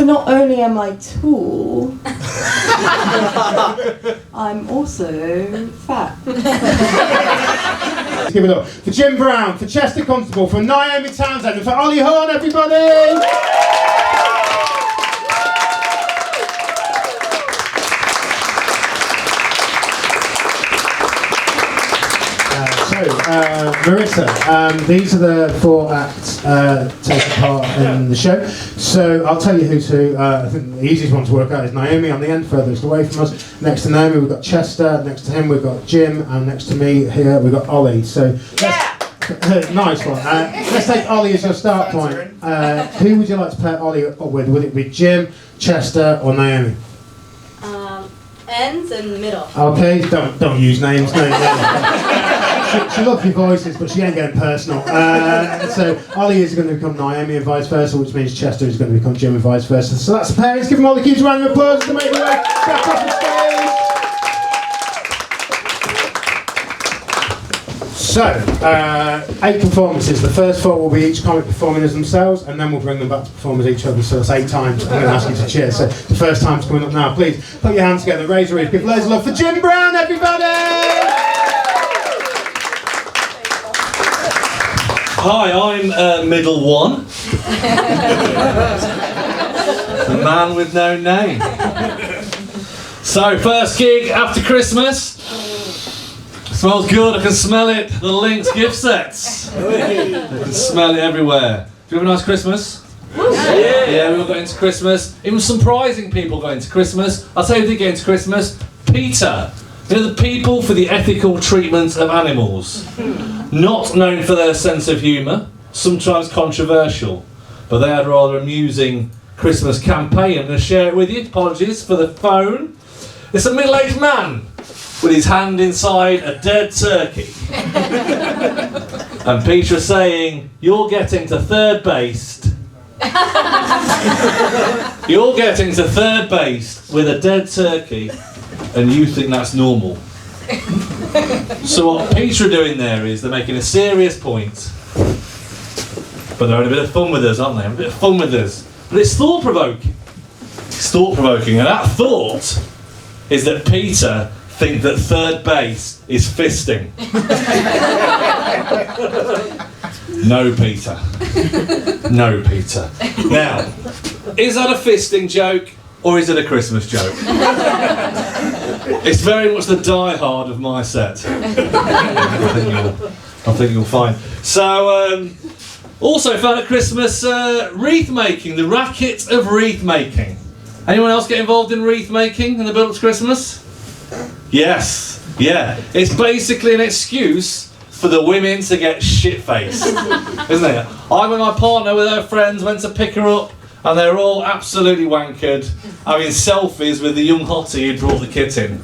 So not only am I tall, I'm also fat. Let's give it up for Jim Brown, for Chester Constable, for Naomi Townsend, and for Ollie Horn, everybody! Marissa, these are the 4 acts taking part in the show. So I'll tell you who's who. I think the easiest one to work out is Naomi on the end, furthest away from us. Next to Naomi we've got Chester, next to him we've got Jim, and next to me here we've got Ollie. So nice one. Let's take Ollie as your start point. Who would you like to pair Ollie up with? Would it be Jim, Chester, or Naomi? Ends and middle. Okay, don't use names. No. She loves your voices, but she ain't getting personal. So Ollie is going to become Naomi and vice versa, which means Chester is going to become Jim and vice versa. So that's the pair. Let's give them all the huge round of applause to make the way back off the stage. So, 8 performances. The first 4 will be each comic performing as themselves, and then we'll bring them back to perform as each other. So that's 8 times. I'm going to ask you to cheer. So the first time's coming up now. Please put your hands together, raise your ears, give loads of love for Jim Brown, everybody! Hi, I'm middle one. The man with no name. So, first gig after Christmas. Smells good, I can smell it. The Lynx gift sets. I can smell it everywhere. Do you have a nice Christmas? Yeah, we all got into Christmas. Even surprising people got into Christmas. I'll tell you who did get into Christmas. PETA. You know, the People for the Ethical Treatment of Animals. Not known for their sense of humour, sometimes controversial, but they had a rather amusing Christmas campaign. I'm going to share it with you. Apologies for the phone. It's a middle-aged man with his hand inside a dead turkey. And Peter is saying, you're getting to third base. You're getting to third base with a dead turkey, and you think that's normal. So what Peter are doing there is they're making a serious point, but they're having a bit of fun with us, aren't they? A bit of fun with us. But it's thought-provoking. It's thought-provoking, and that thought is that Peter think that third base is fisting. No, Peter. No, Peter. Now, is that a fisting joke or is it a Christmas joke? It's very much the Die Hard of my set. I think you'll find. So, also found at Christmas wreath making, the racket of wreath making. Anyone else get involved in wreath making in the build up to Christmas? Yes, yeah. It's basically an excuse for the women to get shit-faced, isn't it? I and my partner with her friends went to pick her up, and they were all absolutely wankered, having selfies with the young hottie who'd brought the kit in.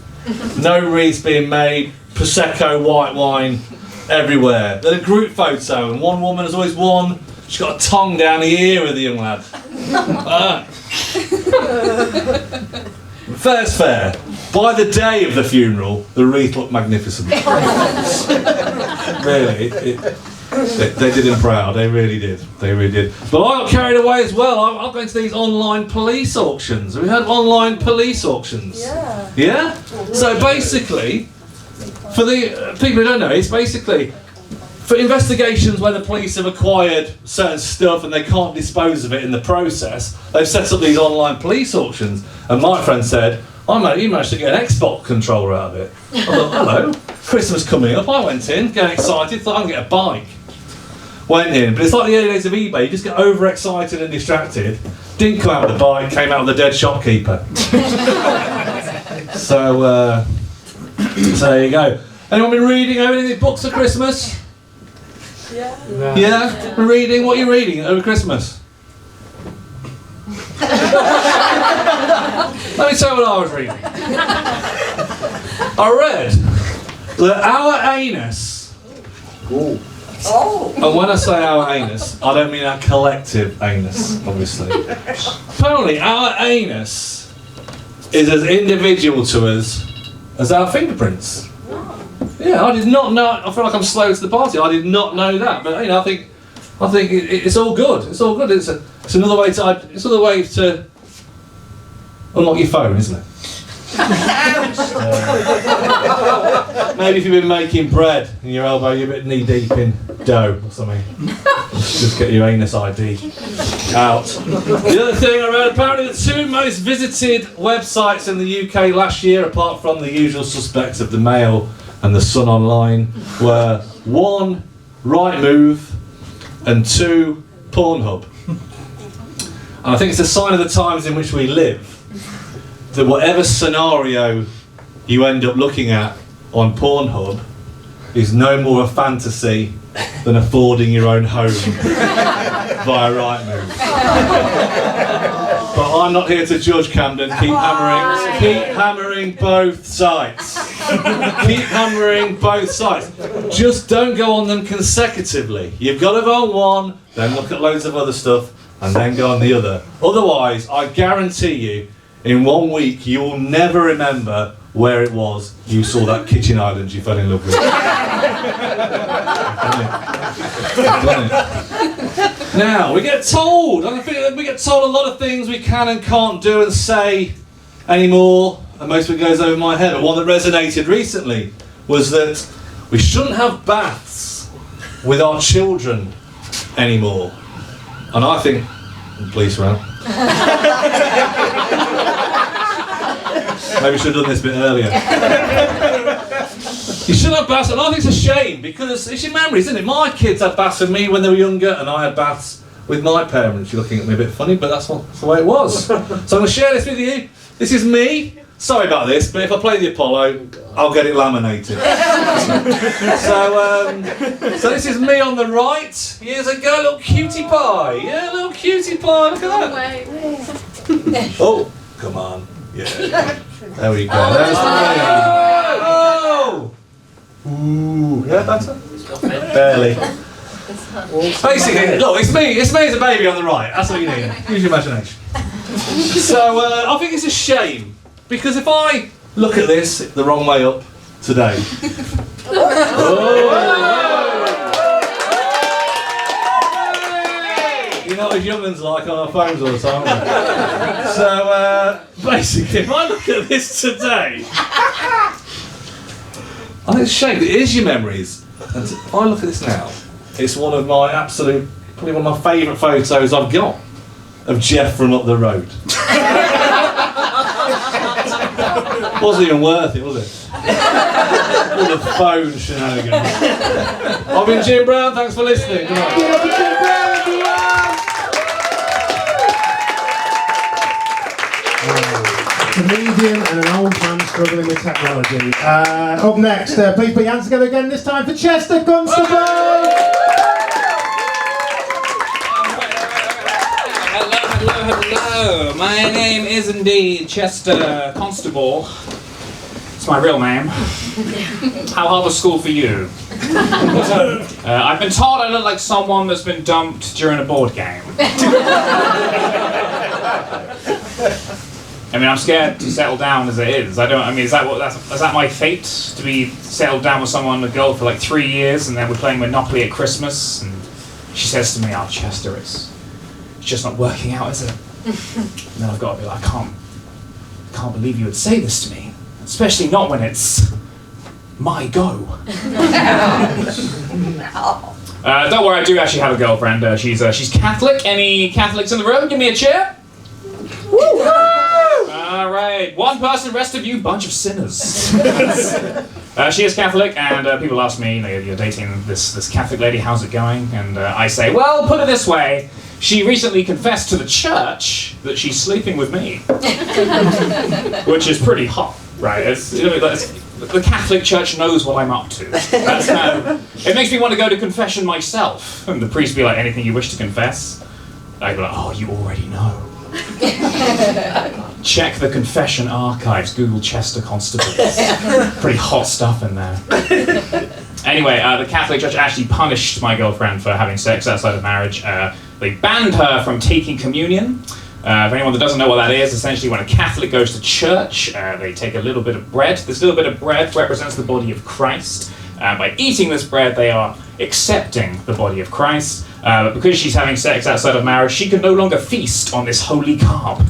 No wreaths being made, Prosecco, white wine, everywhere. Then a group photo, and one woman has always won. She's got a tongue down the ear of the young lad. Fair's fair. By the day of the funeral, the wreath looked magnificent. Really, they did him proud. They really did. They really did. But I got carried away as well. I'm going to these online police auctions. Have we had online police auctions? Yeah. Yeah? So basically, for the people who don't know, it's basically for investigations where the police have acquired certain stuff and they can't dispose of it in the process, they've set up these online police auctions. And my friend said, you managed to get an Xbox controller out of it. I thought, hello, Christmas coming up. I went in, getting excited, thought I can get a bike. Went in, but it's like the early days of eBay, you just get overexcited and distracted. Didn't come out with the bike, came out with the dead shopkeeper. So there you go. Anyone been reading any of these books for Christmas? Yeah. Yeah? Reading? What are you reading over Christmas? Let me tell you what I was reading. I read that our anus. Oh. And when I say our anus, I don't mean our collective anus, obviously. Apparently, our anus is as individual to us as our fingerprints. Yeah, I did not know. I feel like I'm slow to the party. I did not know that, but I think it's all good. It's all good. It's another way to Unlike your phone, isn't it? Maybe if you've been making bread in your elbow, you're a bit knee deep in dough or something. Just get your anus ID out. The other thing I read, apparently the 2 most visited websites in the UK last year, apart from the usual suspects of the Mail and the Sun Online, were 1, Rightmove, and 2, Pornhub. And I think it's a sign of the times in which we live, that whatever scenario you end up looking at on Pornhub is no more a fantasy than affording your own home via Rightmove. But I'm not here to judge, Camden. Keep hammering both sites. Keep hammering both sites. Just don't go on them consecutively. You've got to go on one, then look at loads of other stuff, and then go on the other. Otherwise, I guarantee you, in 1 week, you will never remember where it was you saw that kitchen island you fell in love with. Now, we get told, and I think we get told a lot of things we can and can't do and say anymore, and most of it goes over my head. But one that resonated recently was that we shouldn't have baths with our children anymore. And I think, police around. Maybe we should have done this a bit earlier. You should have baths, and I think it's a shame because it's your memories, isn't it? My kids had baths with me when they were younger, and I had baths with my parents. You're looking at me a bit funny, but that's the way it was. So I'm going to share this with you. This is me. Sorry about this, but if I play the Apollo, I'll get it laminated. So this is me on the right. Years ago, little cutie pie. Yeah, little cutie pie. Look at that. Oh, come on. Yeah. There we go. There's the oh! Ooh. Yeah, better? Barely. Basically, look, it's me as a baby on the right. That's what you need. Use your imagination. So I think it's a shame. Because if I look at this the wrong way up today. You know what young'uns like on our phones all the time. So basically, if I look at this today, I think it's a shame. It is your memories. And if I look at this now, it's one of my probably one of my favourite photos I've got of Jeff from up the road. Wasn't even worth it, was it? All the phone shenanigans. I've been Jim Brown, thanks for listening. Good night. A comedian and an old man struggling with technology. Up next, please put your hands together again, this time for Chester Constable! Hello, my name is indeed Chester Constable. It's my real name. How hard was school for you? I've been told I look like someone that's been dumped during a board game. I mean, I'm scared to settle down as it is. Is that my fate? To be settled down with someone, a girl, for like 3 years, and then we're playing Monopoly at Christmas, and she says to me, "Oh, Chester, it's just not working out, is it?" And then I've got to be like, I can't believe you would say this to me, especially not when it's my go. Don't worry, I do actually have a girlfriend. She's Catholic. Any Catholics in the room? Give me a cheer. Woo! All right, one person, rest of you, bunch of sinners. She is Catholic, and people ask me, you're dating this Catholic lady, how's it going? And I say, well, put it this way. She recently confessed to the church that she's sleeping with me, which is pretty hot, right? The Catholic Church knows what I'm up to. It makes me want to go to confession myself. And the priest be like, anything you wish to confess? I'd be like, oh, you already know. Check the confession archives, Google Chester Constable. Pretty hot stuff in there. Anyway, the Catholic Church actually punished my girlfriend for having sex outside of marriage. They banned her from taking communion. For anyone that doesn't know what that is, essentially when a Catholic goes to church, they take a little bit of bread. This little bit of bread represents the body of Christ. By eating this bread, they are accepting the body of Christ. But because she's having sex outside of marriage, she can no longer feast on this holy carb.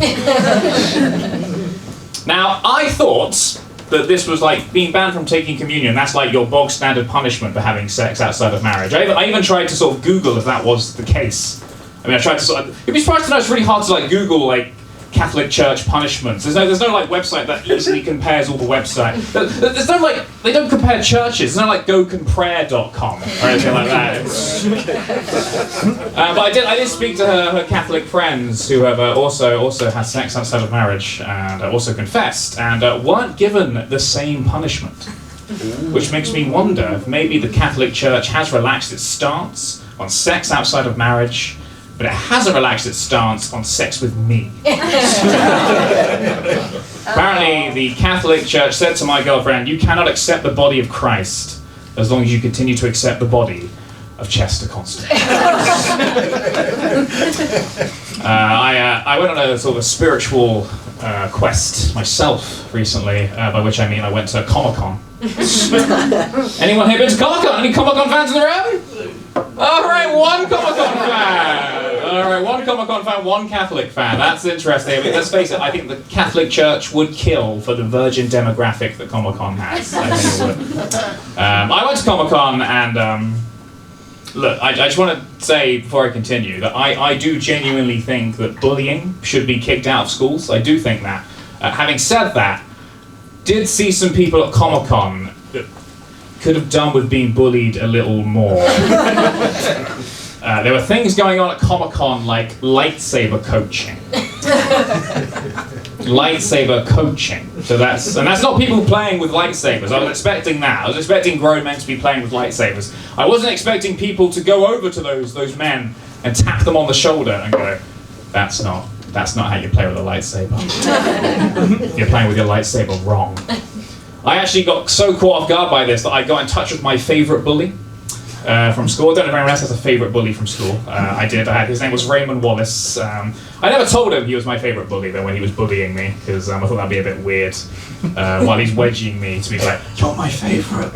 Now, I thought that this was like being banned from taking communion. That's like your bog standard punishment for having sex outside of marriage. I even tried to sort of Google if that was the case. I mean, I tried to sort of. You'd be surprised to know it's really hard to like Google like Catholic Church punishments. There's no like website that easily compares all the websites. There's no like they don't compare churches. There's no like gocompare.com or anything like that. But I did speak to her Catholic friends who have also had sex outside of marriage and also confessed and weren't given the same punishment, which makes me wonder if maybe the Catholic Church has relaxed its stance on sex outside of marriage. But it hasn't relaxed its stance on sex with me. Apparently, the Catholic Church said to my girlfriend, "You cannot accept the body of Christ as long as you continue to accept the body of Chester Constable." I went on a sort of a spiritual quest myself recently, by which I mean I went to Comic-Con. Anyone here been to Comic-Con? Any Comic-Con fans in the room? Alright, one Comic-Con fan! Alright, one Comic-Con fan, one Catholic fan. That's interesting. I mean, let's face it, I think the Catholic Church would kill for the virgin demographic that Comic-Con has. I think it would. I went to Comic-Con and, look, I just want to say before I continue that I do genuinely think that bullying should be kicked out of schools. I do think that. Having said that, did see some people at Comic-Con that could have done with being bullied a little more. There were things going on at Comic-Con like lightsaber coaching. Lightsaber coaching. So that's not people playing with lightsabers. I was expecting that. I was expecting grown men to be playing with lightsabers. I wasn't expecting people to go over to those men and tap them on the shoulder and go, that's not how you play with a lightsaber. You're playing with your lightsaber wrong. I actually got so caught off guard by this that I got in touch with my favourite bully from school. I don't know if anyone else has a favourite bully from school. I did. His name was Raymond Wallace. I never told him he was my favourite bully though when he was bullying me, because I thought that'd be a bit weird while he's wedging me to be like, "You're my favourite.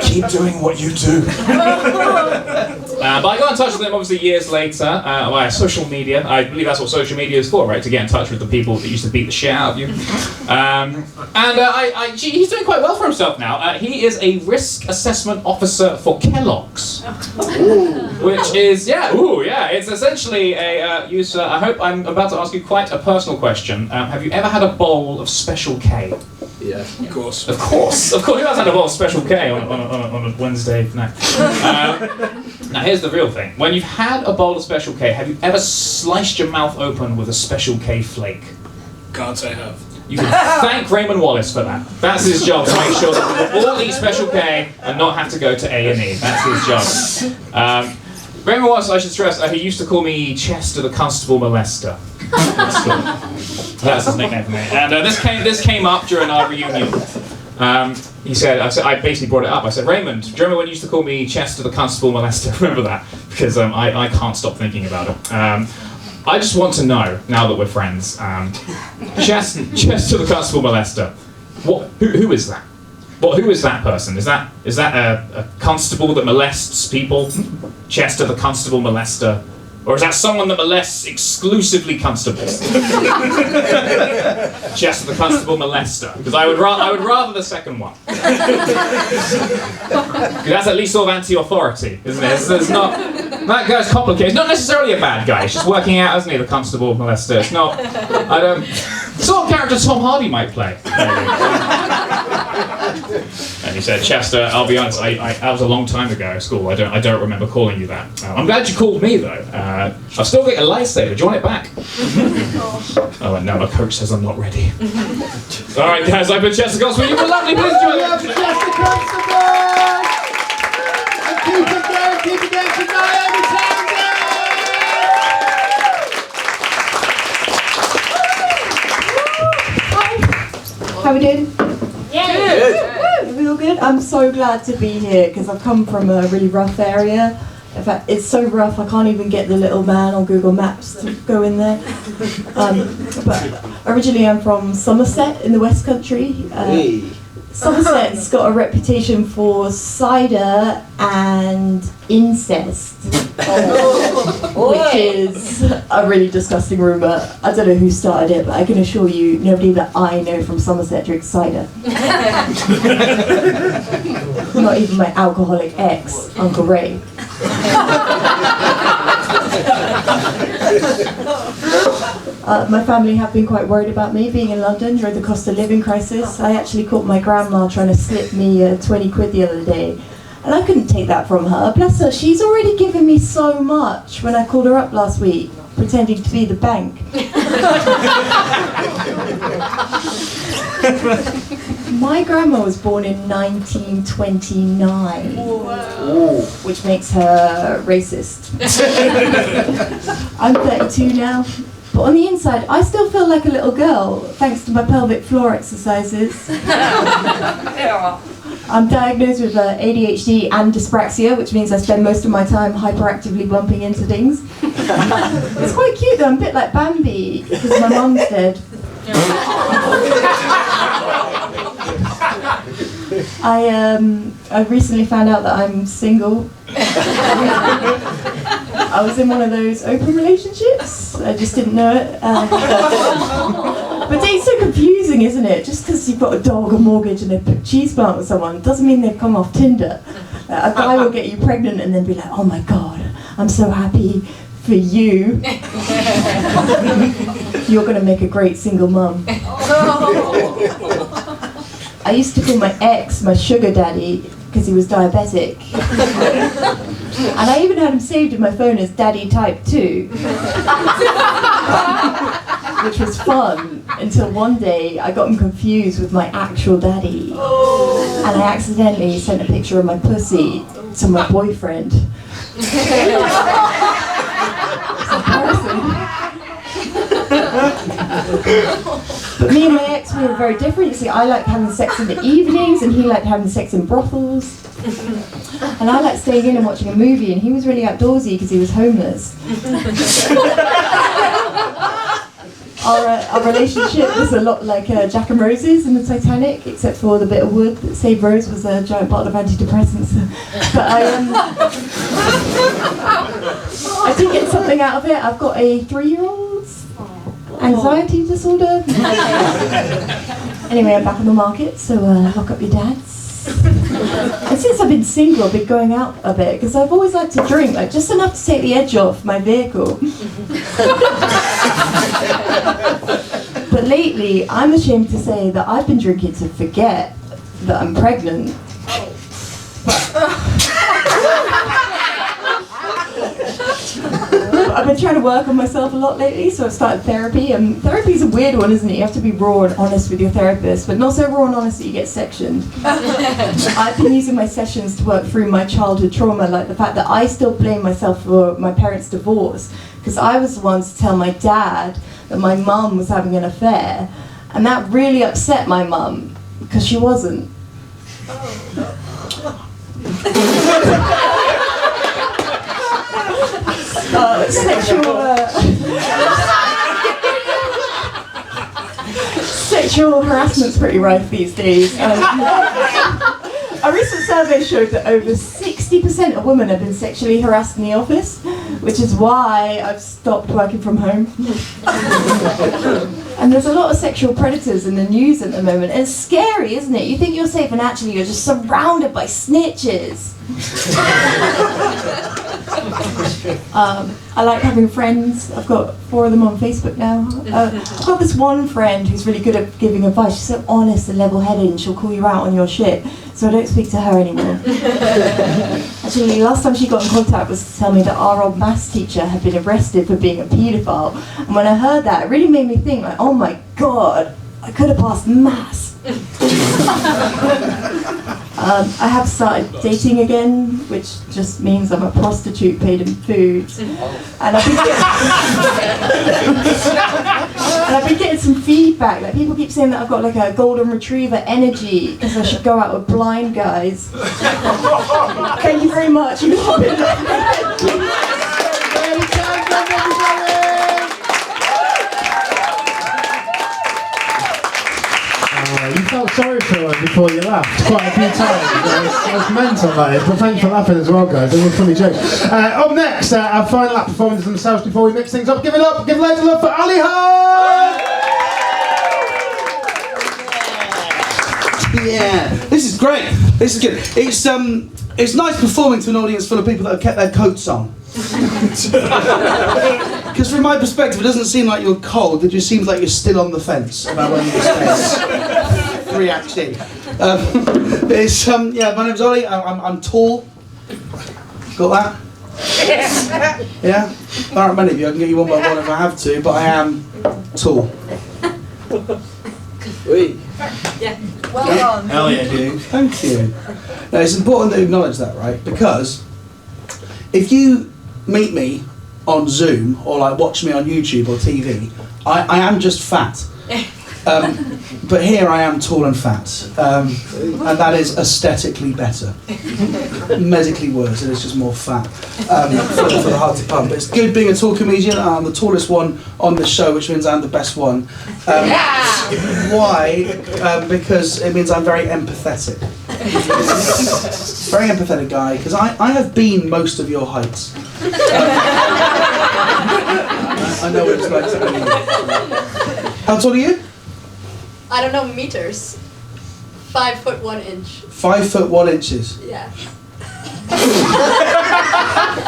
Keep doing what you do." But I got in touch with him obviously years later via social media. I believe that's what social media is for, right? To get in touch with the people that used to beat the shit out of you. He's doing quite well for himself now. He is a risk assessment officer for Kellogg's, which is it's essentially a use. I hope I'm about to ask you quite a personal question. Have you ever had a bowl of Special K? Yeah, of course. Of course. Who has had a bowl of Special K on a Wednesday night? Now here's the real thing. When you've had a bowl of Special K, have you ever sliced your mouth open with a Special K flake? Can't say I have. You can thank Raymond Wallace for that. That's his job, to make sure that we will all eat Special K and not have to go to A&E. That's his job. Raymond Wallace, I should stress, he used to call me Chester the Constable Molester. That's his nickname for me. And this came up during our reunion. He said, I basically brought it up. I said, "Raymond, do you remember when you used to call me Chester the Constable Molester?" Remember that? Because I can't stop thinking about it. I just want to know, now that we're friends, Chester the Constable Molester, who is that? Who is that person? Is that a constable that molests people? Chester the Constable Molester? Or is that someone that molests exclusively constables? Chester the Constable Molester. Because I would rather the second one. Because that's at least sort of anti-authority, isn't it? It's not, that guy's complicated. He's not necessarily a bad guy. He's just working out, isn't he, the Constable Molester? It's not, the sort of character Tom Hardy might play. And he said, "Chester, I'll be honest, that was a long time ago at school. I don't remember calling you that. I'm glad you called me though. I've still got a lightsaber. Do you want it back?" Oh, and now my coach says I'm not ready. All right, guys, I've been Chester Constable. You've been lovely. Please join me. Chester Constable! And keep it going to Naomi Townsend! How we doing? Good. Are we all good? I'm so glad to be here because I've come from a really rough area. In fact, it's so rough I can't even get the little man on Google Maps to go in there. But originally I'm from Somerset in the West Country. Somerset's got a reputation for cider and incest. which is a really disgusting rumour. I don't know who started it, but I can assure you nobody that I know from Somerset drinks cider. Not even my alcoholic ex, Uncle Ray. My family have been quite worried about me being in London during the cost of living crisis. I actually caught my grandma trying to slip me 20 quid the other day. And I couldn't take that from her. Bless her, she's already given me so much when I called her up last week, pretending to be the bank. My grandma was born in 1929, which makes her racist. I'm 32 now, but on the inside, I still feel like a little girl, thanks to my pelvic floor exercises. I'm diagnosed with ADHD and dyspraxia, which means I spend most of my time hyperactively bumping into things. It's quite cute though, I'm a bit like Bambi, because my mum's dead. I recently found out that I'm single. I was in one of those open relationships. I just didn't know it. But dating's so confusing, isn't it? Just because you've got a dog, a mortgage, and a cheese plant with someone doesn't mean they've come off Tinder. A guy will get you pregnant and then be like, "Oh my God, I'm so happy for you. You're going to make a great single mum." I used to call my ex my sugar daddy because he was diabetic. And I even had him saved in my phone as Daddy Type 2. Which was fun until one day I got him confused with my actual daddy. And I accidentally sent a picture of my pussy to my boyfriend. But me and my ex, we were very different. You see, I liked having sex in the evenings and he liked having sex in brothels. And I liked staying in and watching a movie, and he was really outdoorsy because he was homeless. Our relationship was a lot like Jack and Rose's in the Titanic, except for the bit of wood that saved Rose was a giant bottle of antidepressants. But I did get something out of it. I've got a 3-year-old's anxiety disorder. Anyway, I'm back on the market, so lock up your dads. And since I've been single, I've been going out a bit because I've always liked to drink, like just enough to take the edge off my vehicle. But lately, I'm ashamed to say that I've been drinking to forget that I'm pregnant. I've been trying to work on myself a lot lately, so I've started therapy. And therapy's a weird one, isn't it? You have to be raw and honest with your therapist, but not so raw and honest that you get sectioned. I've been using my sessions to work through my childhood trauma, like the fact that I still blame myself for my parents' divorce, because I was the one to tell my dad that my mum was having an affair, and that really upset my mum, because she wasn't. Sexual harassment's pretty rife these days. A recent survey showed that over 60% of women have been sexually harassed in the office, which is why I've stopped working from home. And there's a lot of sexual predators in the news at the moment. And it's scary, isn't it? You think you're safe and actually you're just surrounded by snitches. I like having friends. I've got 4 of them on Facebook now. I've got this one friend who's really good at giving advice. She's so honest and level-headed, and she'll call you out on your shit. So I don't speak to her anymore. Actually, last time she got in contact was to tell me that our old maths teacher had been arrested for being a paedophile. And when I heard that, it really made me think, like, oh my God, I could have passed maths. I have started dating again, which just means I'm a prostitute paid in food. And I've been getting some feedback. Like, people keep saying that I've got like a golden retriever energy because I should go out with blind guys. Thank you very much. You felt sorry for her before you laughed quite a few times. It's mental, that is. But thanks for laughing as well, guys. They were funny jokes. Up next, our final act performance themselves before we mix things up. Give loads of love for Ollie Horn! Yeah, this is great. This is good. It's nice performing to an audience full of people that have kept their coats on. Because from my perspective, it doesn't seem like you're cold. It just seems like you're still on the fence about when you stay. 3 acts in. Yeah, my name's Ollie. I'm tall. Got that? Yeah. There aren't many of you. I can get you one by one if I have to, but I am tall. Yeah. Well done. Hell yeah, dude. Thank you. Now, it's important to acknowledge that, right? Because if you meet me on Zoom or like watch me on YouTube or TV, I am just fat. But here I am tall and fat. And that is aesthetically better. Medically worse, it is just more fat for the heart to pump. It's good being a tall comedian. I'm the tallest one on the show, which means I'm the best one. Why? Because it means I'm very empathetic. Very empathetic guy, because I have been most of your heights. I know what it's like to be. How tall are you? I don't know meters. 5 foot 1 inch. 5 foot 1 inches. Yeah.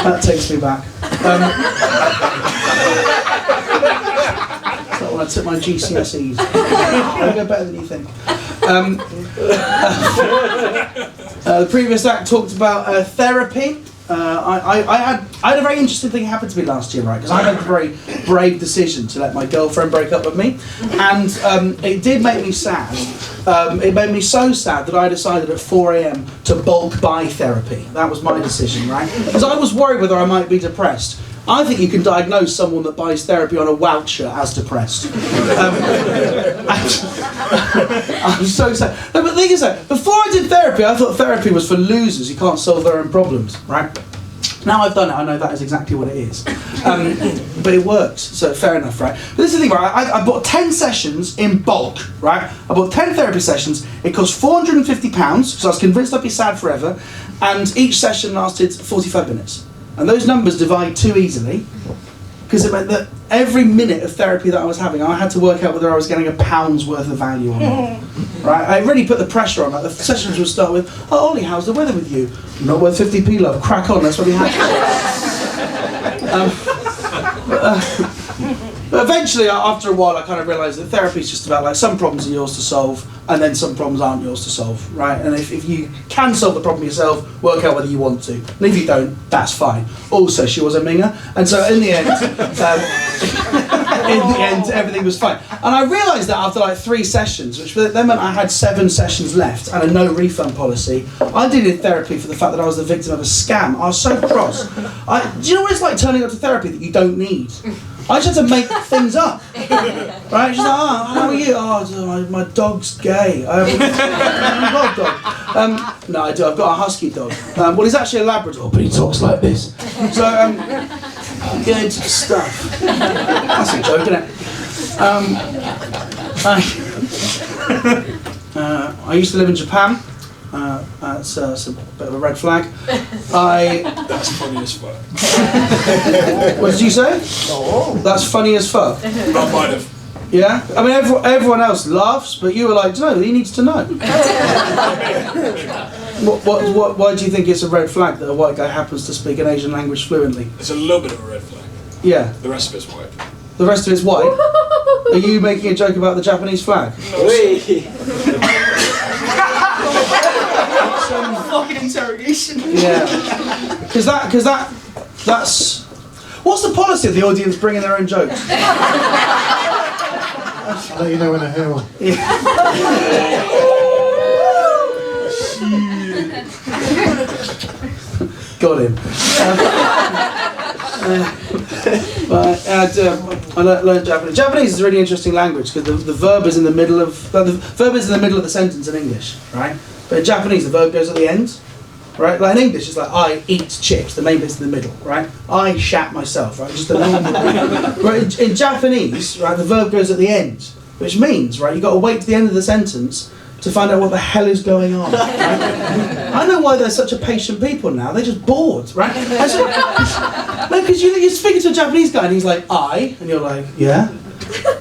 That takes me back. It's like when I took my GCSEs. I go better than you think. The previous act talked about therapy. I had a very interesting thing happen to me last year, right? Because I made a very brave decision to let my girlfriend break up with me, and it did make me sad. It made me so sad that I decided at 4 a.m. to bulk buy therapy. That was my decision, right? Because I was worried whether I might be depressed. I think you can diagnose someone that buys therapy on a voucher as depressed. I'm so sad. No, but the thing is that, before I did therapy, I thought therapy was for losers who can't solve their own problems, right? Now I've done it, I know that is exactly what it is. But it works, so fair enough, right? But this is the thing, right? I bought 10 sessions in bulk, right? I bought 10 therapy sessions. It cost £450, so I was convinced I'd be sad forever, and each session lasted 45 minutes. And those numbers divide too easily, because it meant that every minute of therapy that I was having, I had to work out whether I was getting £1 worth of value or not. Right? I really put the pressure on. Like, the sessions would start with, "Oh, Ollie, how's the weather with you?" "Not worth 50p, love. Crack on." That's what we had. But eventually, after a while, I kind of realised that therapy is just about like some problems are yours to solve, and then some problems aren't yours to solve, right? And if you can solve the problem yourself, work out whether you want to. And if you don't, that's fine. Also, she was a minger, and so in the end, everything was fine. And I realised that after like 3 sessions, which then meant I had 7 sessions left and a no refund policy. I did therapy for the fact that I was the victim of a scam. I was so cross. Do you know what it's like turning up to therapy that you don't need? I just had to make things up, right? She's like, "Oh, how are you?" "Oh, my dog's gay. I haven't got a dog." No, I do. I've got a husky dog. Well, he's actually a Labrador, but he talks like this. So, good stuff. That's a joke, isn't it? I used to live in Japan. It's a bit of a red flag. That's funny as fuck. What did you say? Oh. That's funny as fuck. I might have. Yeah? I mean, everyone else laughs, but you were like, "No, he needs to know." Why do you think it's a red flag that a white guy happens to speak an Asian language fluently? It's a little bit of a red flag. Yeah. The rest of it's white. The rest of it's white? Are you making a joke about the Japanese flag? Fucking interrogation. Yeah. Because that's... What's the policy of the audience bringing their own jokes? I'll let you know when I hear one. Got him. I learned Japanese. Japanese is a really interesting language because the verb is in the middle of the sentence in English, right? But in Japanese, the verb goes at the end, right? Like in English, it's like I eat chips. The main bit's in the middle, right? I shat myself, right? Just the normal. Right? In Japanese, right, the verb goes at the end, which means, right, you got to wait to the end of the sentence to find out what the hell is going on. Right? I know why they're such a patient people now. They're just bored, right? No, because you're speaking to a Japanese guy and he's like, "I," and you're like, "Yeah."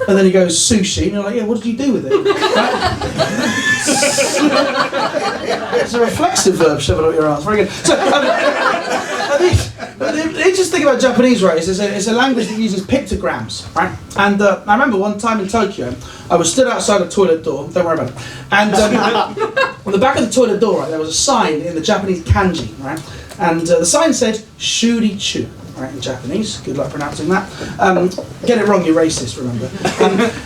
And then he goes, "Sushi," and you're like, "Yeah, what did you do with it?" Right? It's a reflexive verb, shove it up your arse. Very good. So, the interesting thing about Japanese, right, is it's a language that uses pictograms, right? And I remember one time in Tokyo, I was stood outside a toilet door, don't worry about it, and on the back of the toilet door, right, there was a sign in the Japanese kanji, right? And the sign said, "Shuri-chu," right, in Japanese. Good luck pronouncing that. Get it wrong, you're racist, remember.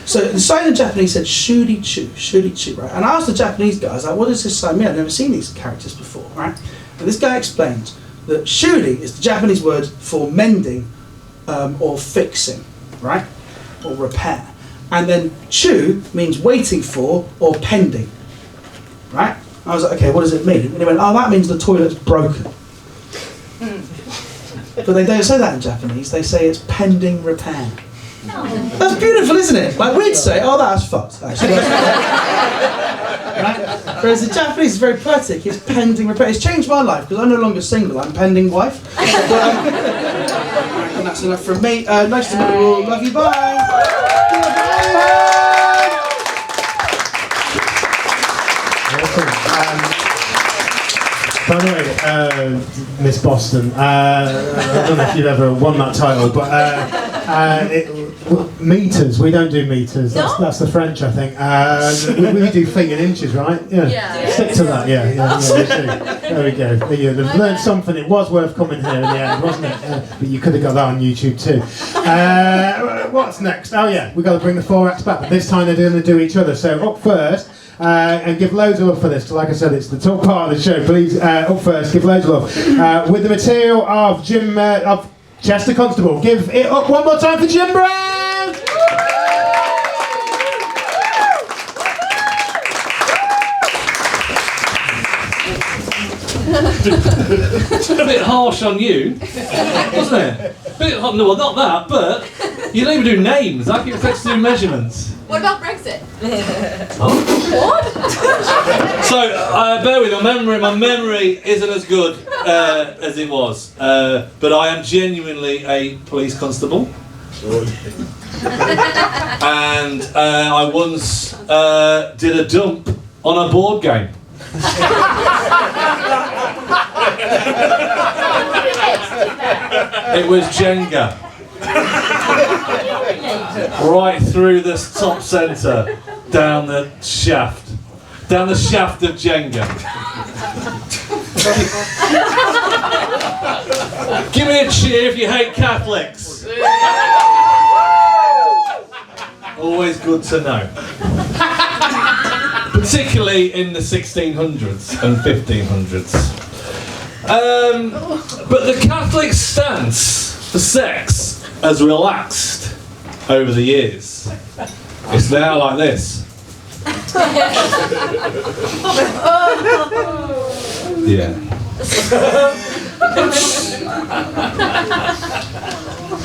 So the sign in Japanese said "Shuri-chu," Shuri-chu, right? And I asked the Japanese guy, I was like, "What does this sign mean? I've never seen these characters before," right? And this guy explained that "shuri" is the Japanese word for mending or fixing, right? Or repair. And then "chu" means waiting for or pending, right? I was like, "Okay, what does it mean?" And he went, "Oh, that means the toilet's broken." But they don't say that in Japanese, they say it's pending repair. That's beautiful, isn't it? Like we'd say, "Oh, that's fucked," actually. Right? Whereas the Japanese is very poetic, it's pending repair. It's changed my life because I'm no longer single, I'm pending wife. And that's enough from me. Nice to meet you all, love you, bye! By the way, Miss Boston, I don't know if you've ever won that title, but meters, we don't do meters, that's the French, I think. We do feet and inches, right? Yeah. Stick to that, yeah, we do. There we go. You've learned something, it was worth coming here in the end, wasn't it? But you could have got that on YouTube too. What's next? Oh yeah, we've got to bring the 4 acts back, but this time they're going to do each other. So up first, and give loads of love for this, because like I said, it's the top part of the show. Please, up first, give loads of love. With the material of of Chester Constable. Give it up one more time for Jim Brown! It's a bit harsh on you, wasn't it? No, well, not that, but you don't even do names. How can you expect to do measurements? What about Brexit? What? So, bear with me, my memory isn't as good as it was, but I am genuinely a police constable. And I once did a dump on a board game. It was Jenga. Right through this top centre, down the shaft of Jenga. Give me a cheer if you hate Catholics. Always good to know. Particularly in the 1600s and 1500s. But the Catholic stance for sex has relaxed over the years. It's now like this. Yeah.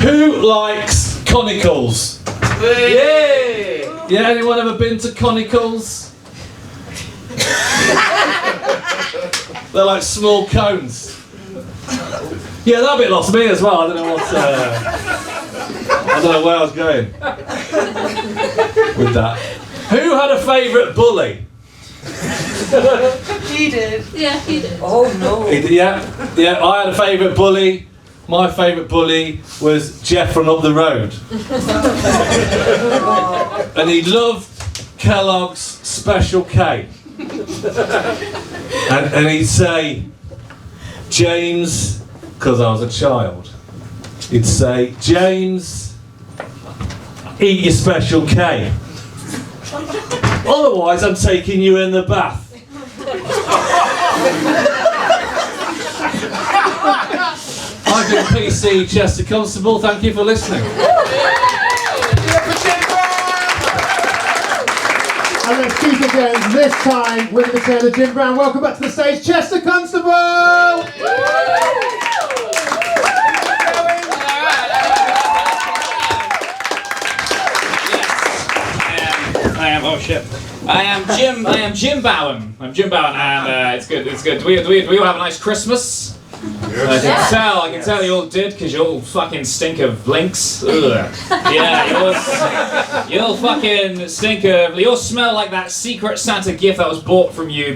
Who likes conicals? Yeah. Yeah, anyone ever been to conicals? They're like small cones. Yeah, that bit lost me as well. I don't know where I was going with that. Who had a favourite bully? He did. Yeah, he did. Oh no. Yeah, I had a favourite bully. My favourite bully was Jeff from up the road. And he loved Kellogg's Special K. And he'd say, "James," because I was a child, he'd say, "James, eat your Special K. Otherwise, I'm taking you in the bath." I've been PC Chester Constable. Thank you for listening. And let's keep it going this time with the return of Jim Brown. Welcome back to the stage, Chester Constable! Oh shit. I am Jim Bowen. I'm Jim Bowen, and it's good. It's good. Do we all have a nice Christmas? I can tell you all did, because you all fucking stink of links. Ugh. Yeah, you all fucking stink of. You all smell like that Secret Santa gift that was bought for you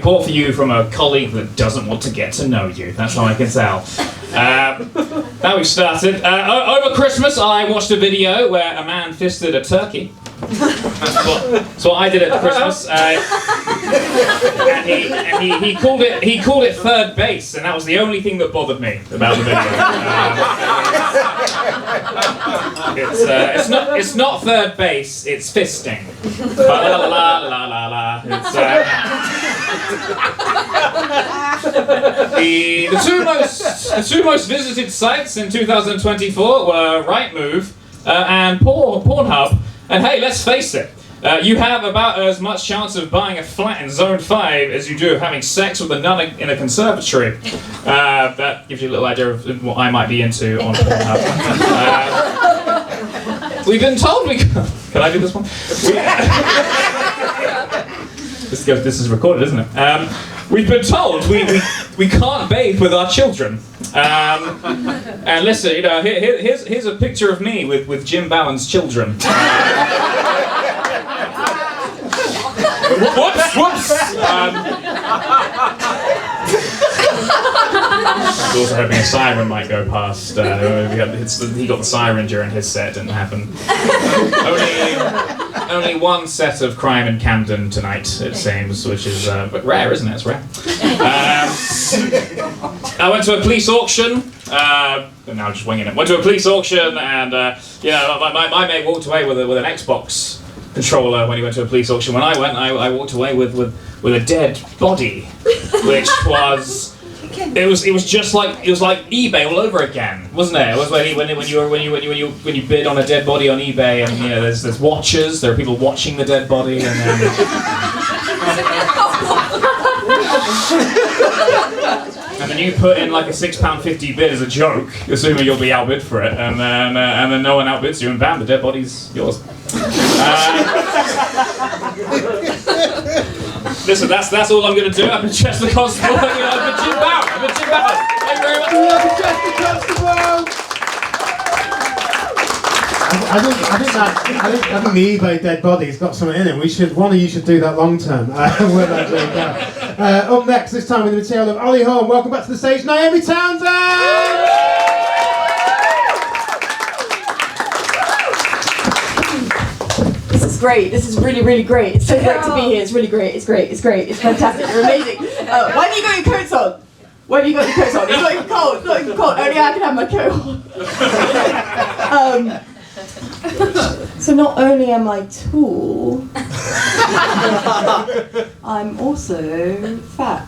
from a colleague that doesn't want to get to know you. That's how I can tell. Now we've started. Over Christmas, I watched a video where a man fisted a turkey. That's what I did at Christmas, and he called it third base, and that was the only thing that bothered me about the video. It's not third base, it's fisting. La la la la la la. It's the two most visited sites in 2024 were Rightmove and Pornhub. And hey, let's face it, you have about as much chance of buying a flat in Zone 5 as you do of having sex with a nun in a conservatory. That gives you a little idea of what I might be into on Pornhub. We've been told we can I do this one? This is recorded, isn't it? We've been told we can't bathe with our children. And listen, you know, here's a picture of me with Jim Bowen's children. Whoops! I was also hoping a siren might go past. He got the siren during his set, didn't happen. Only one set of crime in Camden tonight, it seems, which is but rare, isn't it? It's rare. I went to a police auction. Now I'm just winging it. Went to a police auction, and my mate walked away with an Xbox controller when he went to a police auction. When I went, I walked away with a dead body, which was. It was like eBay all over again, wasn't it? It was when you bid on a dead body on eBay, and you know there's watchers, there are people watching the dead body, and then you put in like a £6.50 bid as a joke, assuming you'll be outbid for it, and then no one outbids you, and bam, the dead body's yours. Listen, that's all I'm going to do. I've been Chester Constable. I've been Jim Bowen. Thank you very much. Chester Constable. I think the eBay dead body's got something in it. One of you should do that long term. Up next, this time with the material of Ollie Horn. Welcome back to the stage, Naomi Townsend. Great. This is really, really great. It's so great to be here. It's really great. It's great. It's great. It's fantastic. You're amazing. Why have you got your coats on? Why have you got your coats on? It's not even cold. It's not even cold. Only I can have my coat on. So not only am I tall, I'm also fat.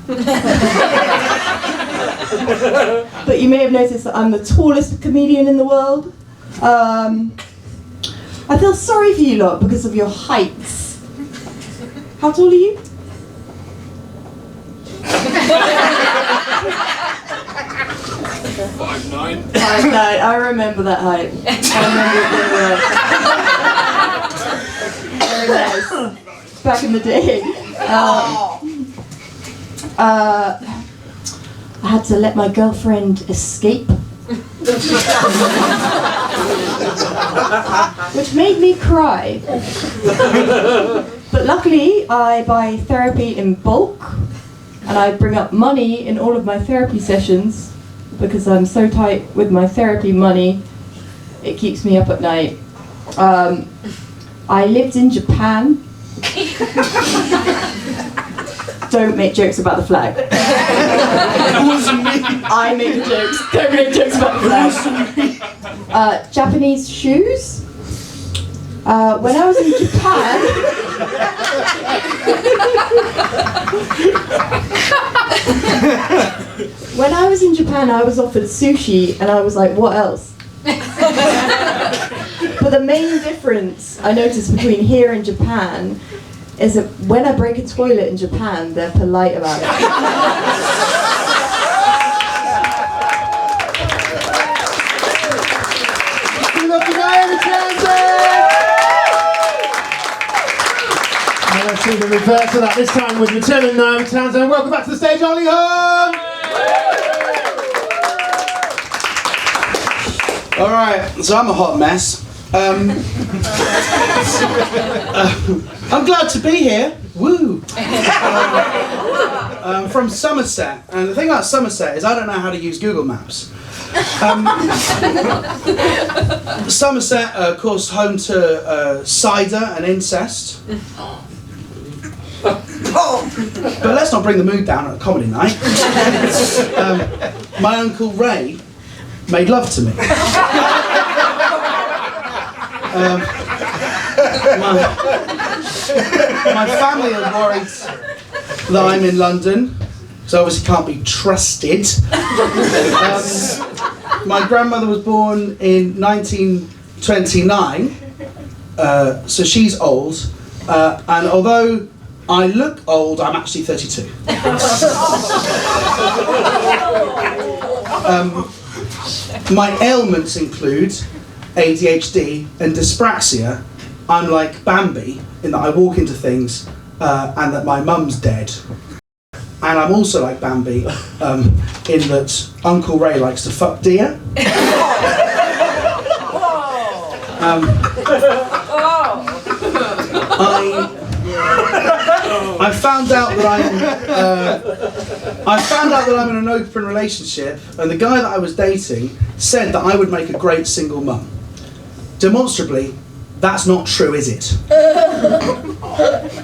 But you may have noticed that I'm the tallest comedian in the world. I feel sorry for you lot because of your heights. How tall are you? 5'9". 5'9". I remember that height. I remember it very nice. Back in the day. I had to let my girlfriend escape. Which made me cry. But luckily, I buy therapy in bulk, and I bring up money in all of my therapy sessions because I'm so tight with my therapy money, it keeps me up at night. I lived in Japan. Don't make jokes about the flag. It wasn't me. I make the jokes. Don't make jokes about the flag. Japanese shoes. When I was in Japan, I was offered sushi, and I was like, what else? But the main difference I noticed between here and Japan is that when I break a toilet in Japan, they're polite about it. To the reverse of that, this time with returning Naomi Townsend. Welcome back to the stage, Ollie Horn! Alright, so I'm a hot mess. I'm glad to be here. Woo! From Somerset. And the thing about Somerset is I don't know how to use Google Maps. Somerset, of course, home to cider and incest. But let's not bring the mood down at a comedy night. My Uncle Ray made love to me. My family are worried that I'm in London, so obviously can't be trusted. My grandmother was born in 1929, so she's old, and although I look old, I'm actually 32. My ailments include ADHD and dyspraxia. I'm like Bambi in that I walk into things and that my mum's dead. And I'm also like Bambi in that Uncle Ray likes to fuck deer. I found out that I'm in an open relationship, and the guy that I was dating said that I would make a great single mum. Demonstrably, that's not true, is it?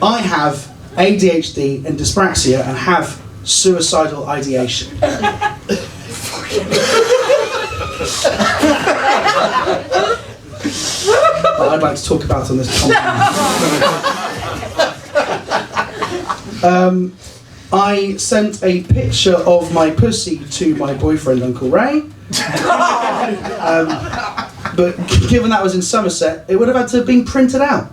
I have ADHD and dyspraxia and have suicidal ideation. But I'd like to talk about on this topic. I sent a picture of my pussy to my boyfriend, Uncle Ray. But given that was in Somerset, it would have had to have been printed out.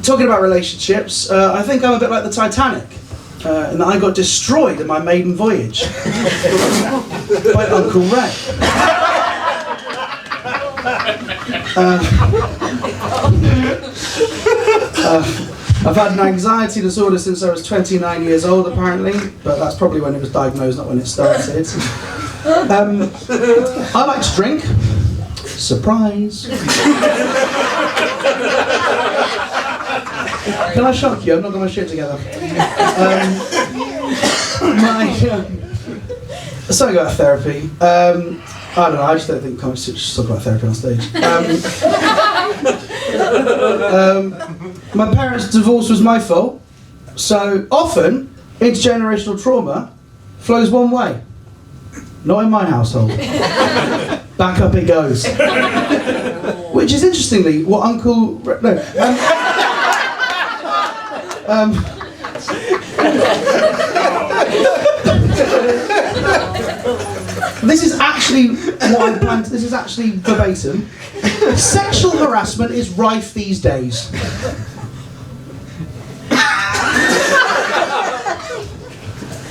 Talking about relationships, I think I'm a bit like the Titanic, in that I got destroyed in my maiden voyage by Uncle Ray. I've had an anxiety disorder since I was 29 years old, apparently, but that's probably when it was diagnosed, not when it started. I like to drink. Surprise. Can I shock you? I've not got my shit together. Something about therapy. I don't know, I just don't think comics should talk about therapy on stage. My parents' divorce was my fault, so often intergenerational trauma flows one way. Not in my household. Back up it goes. Which is interestingly what Uncle... This is actually what I planned. This is actually verbatim. Sexual harassment is rife these days.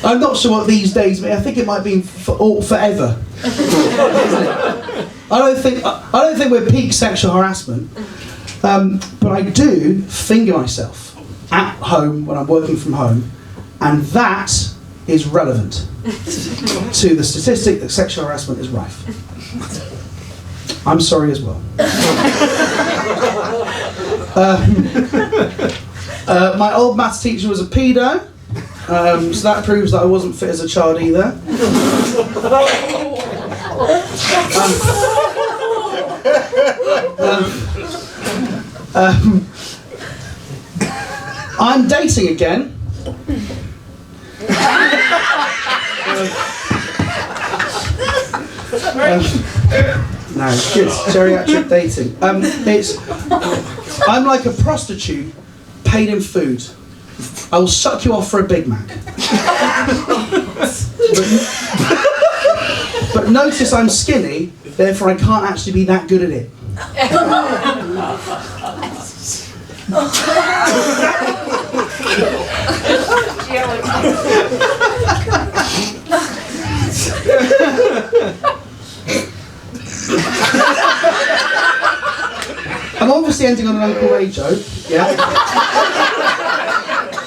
I'm not sure what these days mean. I think it might be forever. I don't think we're peak sexual harassment. But I do finger myself at home when I'm working from home, and that is relevant to the statistic that sexual harassment is rife. I'm sorry as well. My old maths teacher was a pedo, so that proves that I wasn't fit as a child either. I'm dating again. No, it's good. Geriatric dating. I'm like a prostitute paid in food. I will suck you off for a Big Mac. But notice I'm skinny, therefore I can't actually be that good at it. I'm obviously ending on an Uncle Ray joke, yeah.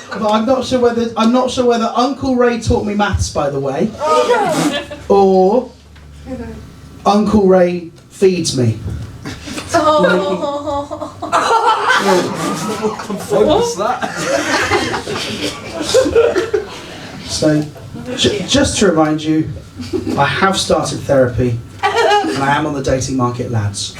But I'm not sure whether Uncle Ray taught me maths, by the way, or Uncle Ray feeds me. What's that? So, just to remind you, I have started therapy, and I am on the dating market, lads.